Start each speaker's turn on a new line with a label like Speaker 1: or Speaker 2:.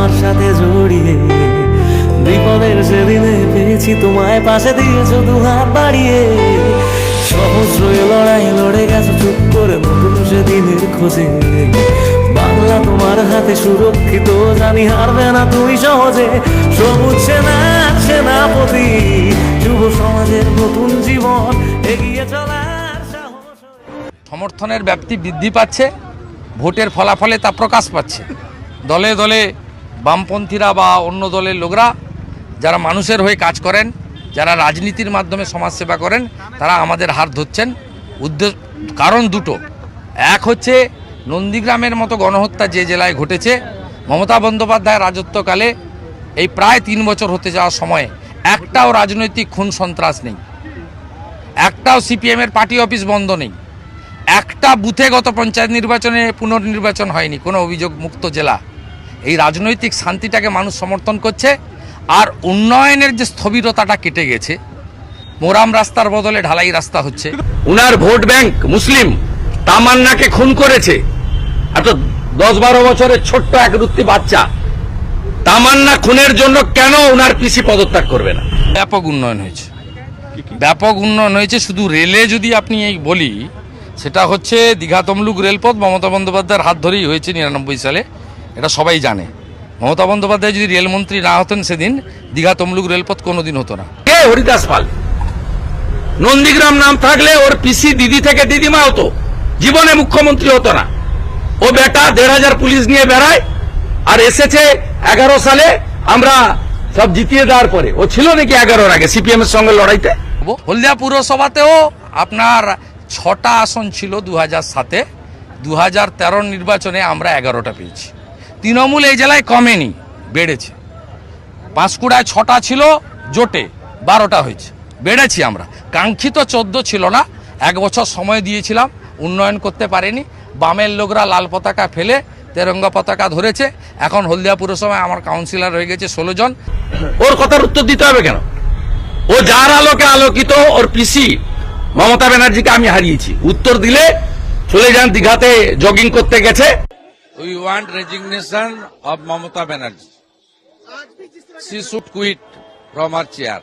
Speaker 1: তোমার সাথে জড়িয়ে, বিপদের সেদিনে পেয়েছি তোমায়, পাশে দিয়েছো দুহাত বাড়িয়ে। সহস্র লড়াই লড়ে গেছো চুপ করে নতুন সেদিনের খোঁজে। বাংলা তোমার হাতে সুরক্ষিত, জানি হারবে না তুমি সহজে। সবুজ সেনার সেনাপতি, যুব সমাজের নতুন জীবন এগিয়ে চলার সাহস।
Speaker 2: সমর্থনের ব্যাপ্তি বৃদ্ধি পাচ্ছে, ভোটের ফলাফলে তা প্রকাশ পাচ্ছে। দলে দলে বামপন্থীরা বা অন্য দলের লোকরা যারা মানুষের হয়ে কাজ করেন, যারা রাজনীতির মাধ্যমে সমাজসেবা করেন, তারা আমাদের হাত ধরছেন। কারণ দুটো। এক হচ্ছে নন্দীগ্রামের মতো গণহত্যা যে জেলায় ঘটেছে, মমতা বন্দ্যোপাধ্যায়ের রাজত্বকালে এই প্রায় 3 বছর হতে যাওয়ার সময়ে একটাও রাজনৈতিক খুন সন্ত্রাস নেই, একটাও সিপিএমের পার্টি অফিস বন্ধ নেই, একটা বুথে গত পঞ্চায়েত নির্বাচনে পুনর্নির্বাচন হয়নি, কোনো অভিযোগ মুক্ত জেলা। এই রাজনৈতিক শান্তিটাকে মানুষ সমর্থন করছে। আর উন্নয়নের যে স্থবিরতাটা কেটে গেছে, মোরাম রাস্তার বদলে ঢালাই রাস্তা হচ্ছে।
Speaker 3: উনার ভোট ব্যাংক মুসলিম তামান্নাকে খুন করেছে। এত 10-12 বছরের ছোট্ট এক রুত্তি বাচ্চা তামান্না খুনের জন্য কেন উনার পিসি পদত্যাগ করবে না?
Speaker 2: ব্যাপক উন্নয়ন হয়েছে, ব্যাপক উন্নয়ন হয়েছে। শুধু রেলে যদি আপনি এই বলি, সেটা হচ্ছে দীঘা তমলুক রেলপথ মমতা বন্দ্যোপাধ্যায়ের হাত ধরেই হয়েছে 99 সালে, এটা সবাই জানে। মমতা বন্দ্যোপাধ্যায় যদি রেলমন্ত্রী না হতেন সেদিন দীঘা তমলুক রেলপথ কোনোদিন হতো না।
Speaker 3: কে? হরিদাস পাল। নন্দীগ্রাম নাম থাকলে ওর পিসি দিদি থেকে দিদিমা হতো, জীবনে মুখ্যমন্ত্রী হতো না। ও বেটা 1,500 পুলিশ নিয়ে বেড়ায়, আর এসেছে 11 সালে আমরা সব জিতিয়ে দেওয়ার পরে। ও ছিল নাকি 11-র আগে সিপিএম এর সঙ্গে লড়াইতে?
Speaker 2: হলদিয়া পুরসভাতেও আপনার 6টা আসন ছিল 2007-এ, 2013 নির্বাচনে আমরা 11টা পেয়েছি। তৃণমূল এই জেলায় কমেনি, বেড়েছে। পাঁশকুড়ায় 6টা ছিল জোটে, 12টা হয়েছে, বেড়েছি আমরা। কাঙ্ক্ষিত 14 ছিল না, 1 বছর সময় দিয়েছিলাম, উন্নয়ন করতে পারেনি। বামের লোকরা লাল পতাকা ফেলে তেরঙ্গা পতাকা ধরেছে। এখন হলদিয়া পুরসভায় আমার কাউন্সিলর হয়ে গেছে 16 জন।
Speaker 3: ওর কথার উত্তর দিতে হবে কেন? ও যার আলোকে আলোকিত, ওর পিসি মমতা ব্যানার্জিকে আমি হারিয়েছি। উত্তর দিলে চলে যান, দীঘাতে জগিং করতে গেছে।
Speaker 2: We want resignation of Mamata Banerjee. She should quit from her chair.